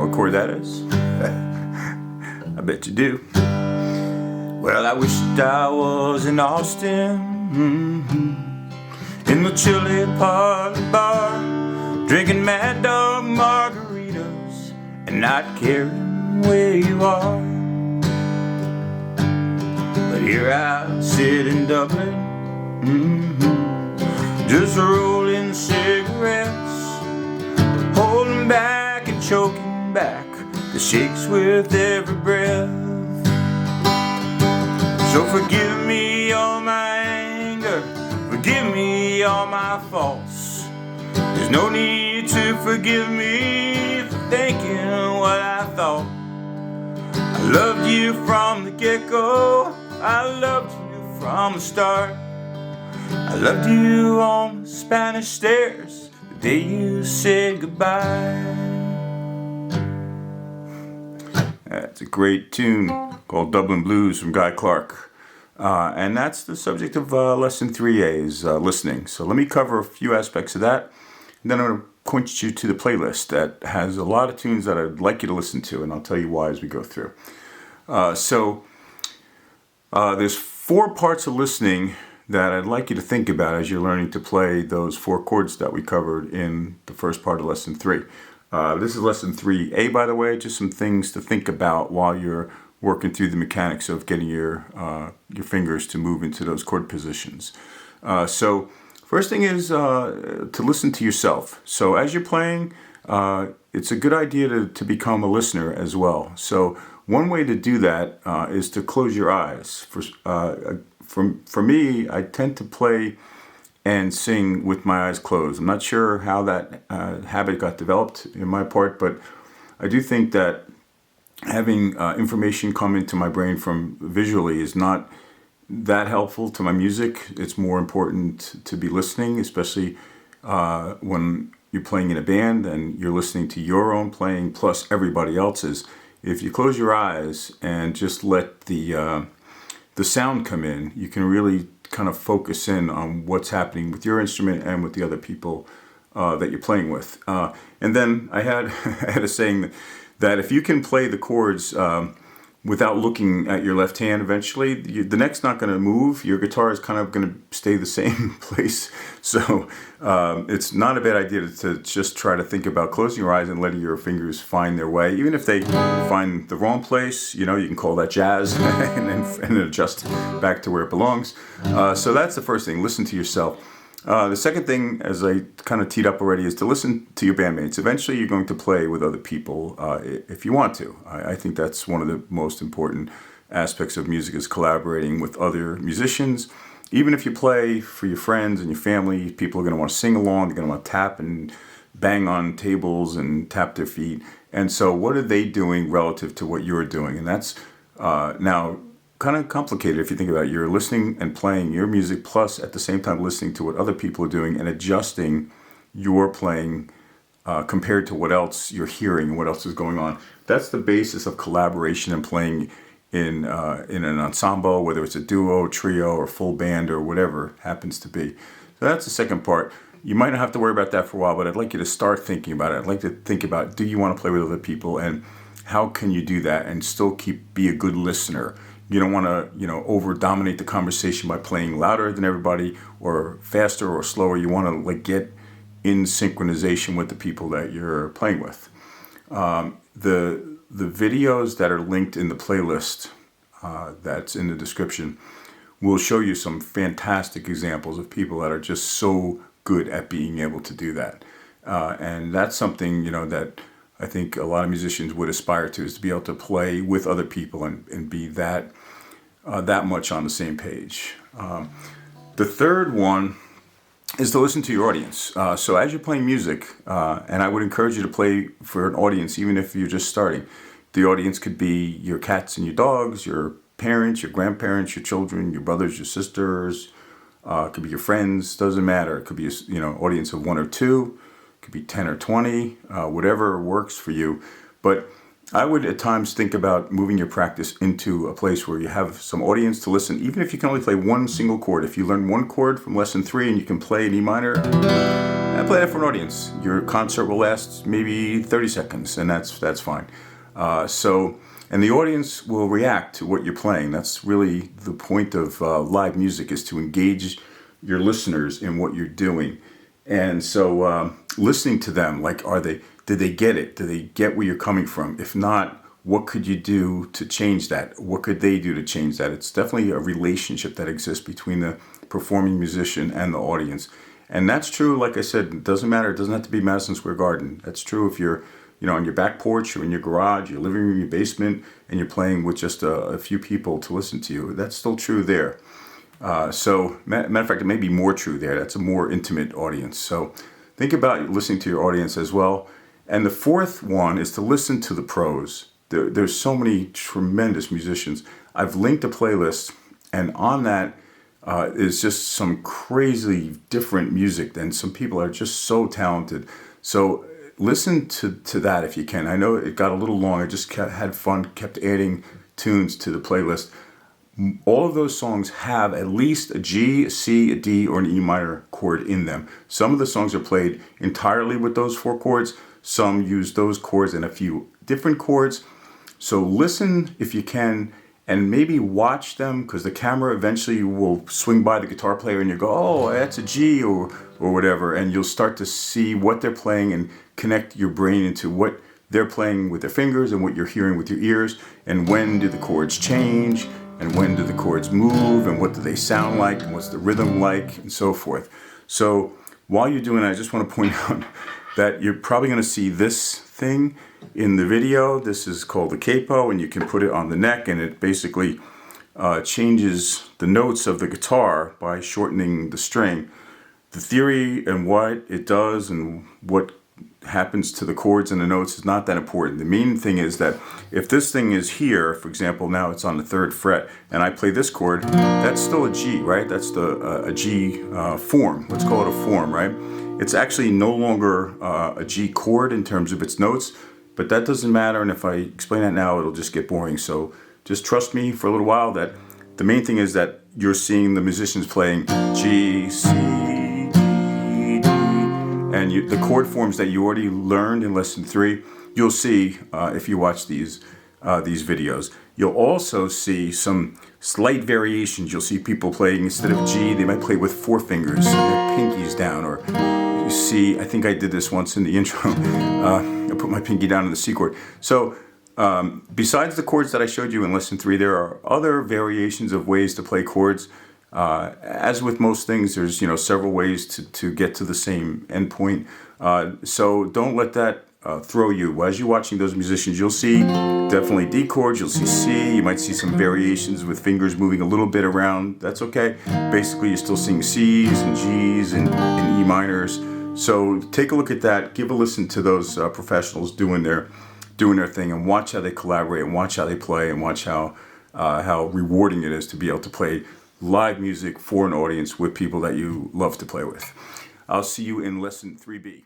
what chord that is? I bet you do. Well, I wished I was in Austin, in the chilly party bar, drinking Mad Dog margaritas and not caring where you are. But here I sit in Dublin, just rolling cigarettes, holding back and choking back the shakes with every breath. So forgive me all my anger, forgive me all my faults. There's no need to forgive me for thinking what I thought. I loved you from the get-go, I loved you from the start. I loved you on the Spanish stairs the day you said goodbye. That's a great tune called Dublin Blues from Guy Clark. And that's the subject of Lesson 3A is listening. So let me cover a few aspects of that. And then I'm going to point you to the playlist that has a lot of tunes that I'd like you to listen to. And I'll tell you why as we go through. There's 4 parts of listening that I'd like you to think about as you're learning to play those 4 chords that we covered in the first part of Lesson 3. This is Lesson 3A, by the way, just some things to think about while you're working through the mechanics of getting your fingers to move into those chord positions. So first thing is to listen to yourself. So as you're playing, it's a good idea to become a listener as well. So one way to do that is to close your eyes. For me, I tend to play and sing with my eyes closed. I'm not sure how that habit got developed in my part, but I do think that having information come into my brain from visually is not that helpful to my music. It's more important to be listening, especially when you're playing in a band and you're listening to your own playing plus everybody else's. If you close your eyes and just let the sound come in, you can really kind of focus in on what's happening with your instrument and with the other people that you're playing with. And then I had a saying that if you can play the chords without looking at your left hand, eventually the neck's not going to move. Your guitar is kind of going to stay the same place. So it's not a bad idea to just try to think about closing your eyes and letting your fingers find their way. Even if they find the wrong place, you can call that jazz and adjust back to where it belongs. So that's the first thing. Listen to yourself. The second thing, as I kind of teed up already, is to listen to your bandmates. Eventually, you're going to play with other people if you want to. I think that's one of the most important aspects of music is collaborating with other musicians. Even if you play for your friends and your family, people are going to want to sing along. They're going to want to tap and bang on tables and tap their feet. And so what are they doing relative to what you're doing? And that's now kind of complicated if you think about it. You're listening and playing your music plus at the same time listening to what other people are doing and adjusting your playing compared to what else you're hearing and what else is going on. That's the basis of collaboration and playing in an ensemble, whether it's a duo, trio, or full band or whatever it happens to be. So that's the second part. You might not have to worry about that for a while, but I'd like you to start thinking about it. I'd like to think about, do you want to play with other people and how can you do that and still be a good listener? You don't want to, over dominate the conversation by playing louder than everybody or faster or slower. You want to get in synchronization with the people that you're playing with. The videos that are linked in the playlist that's in the description will show you some fantastic examples of people that are just so good at being able to do that. And that's something, that I think a lot of musicians would aspire to, is to be able to play with other people and be that much on the same page. The third one is to listen to your audience. So as you're playing music, and I would encourage you to play for an audience, even if you're just starting. The audience could be your cats and your dogs, your parents, your grandparents, your children, your brothers, your sisters. It could be your friends. Doesn't matter. It could be audience of 1 or 2. Could be 10 or 20, whatever works for you. But I would at times think about moving your practice into a place where you have some audience to listen, even if you can only play one single chord. If you learn one chord from lesson 3 and you can play an E minor, play that for an audience. Your concert will last maybe 30 seconds, and that's fine. And the audience will react to what you're playing. That's really the point of live music, is to engage your listeners in what you're doing. And so listening to them, like, did they get it? Do they get where you're coming from? If not, what could you do to change that? What could they do to change that? It's definitely a relationship that exists between the performing musician and the audience. And that's true, like I said, it doesn't matter. It doesn't have to be Madison Square Garden. That's true if you're on your back porch or in your garage, your living room, your basement, and you're playing with just a few people to listen to you. That's still true there. Matter of fact, it may be more true there. That's a more intimate audience. So think about listening to your audience as well. And the fourth one is to listen to the pros. There's so many tremendous musicians. I've linked a playlist, and on that is just some crazy different music, and some people are just so talented. So listen to that if you can. I know it got a little long. I just had fun, kept adding tunes to the playlist. All of those songs have at least a G, a C, a D, or an E minor chord in them. Some of the songs are played entirely with those 4 chords. Some use those chords and a few different chords. So listen if you can, and maybe watch them, because the camera eventually will swing by the guitar player and you go, oh, that's a G or whatever, and you'll start to see what they're playing and connect your brain into what they're playing with their fingers and what you're hearing with your ears, and when do the chords change, and when do the chords move, and what do they sound like, and what's the rhythm like, and so forth. So while you're doing that, I just want to point out that you're probably going to see this thing in the video. This is called the capo, and you can put it on the neck, and it basically changes the notes of the guitar by shortening the string. The theory and what it does and what happens to the chords and the notes is not that important. The main thing is that if this thing is here, for example, now it's on the 3rd fret, and I play this chord, that's still a G, right? That's a G form. Let's call it a form, right? It's actually no longer a G chord in terms of its notes, but that doesn't matter, and if I explain that now, it'll just get boring. So just trust me for a little while that the main thing is that you're seeing the musicians playing G, C, D, D, and the chord forms that you already learned in lesson 3, you'll see if you watch these videos. You'll also see some slight variations. You'll see people playing, instead of G, they might play with 4 fingers, and their pinkies down, or you see, I think I did this once in the intro. I put my pinky down in the C chord. So besides the chords that I showed you in lesson 3, there are other variations of ways to play chords. As with most things, there's several ways to get to the same endpoint. So don't let that throw you. As you're watching those musicians, you'll see definitely D chords, you'll see C, you might see some variations with fingers moving a little bit around. That's okay. Basically, you're still seeing C's and G's and E minors. So take a look at that, give a listen to those professionals doing their thing, and watch how they collaborate, and watch how they play, and watch how rewarding it is to be able to play live music for an audience with people that you love to play with. I'll see you in lesson 3B.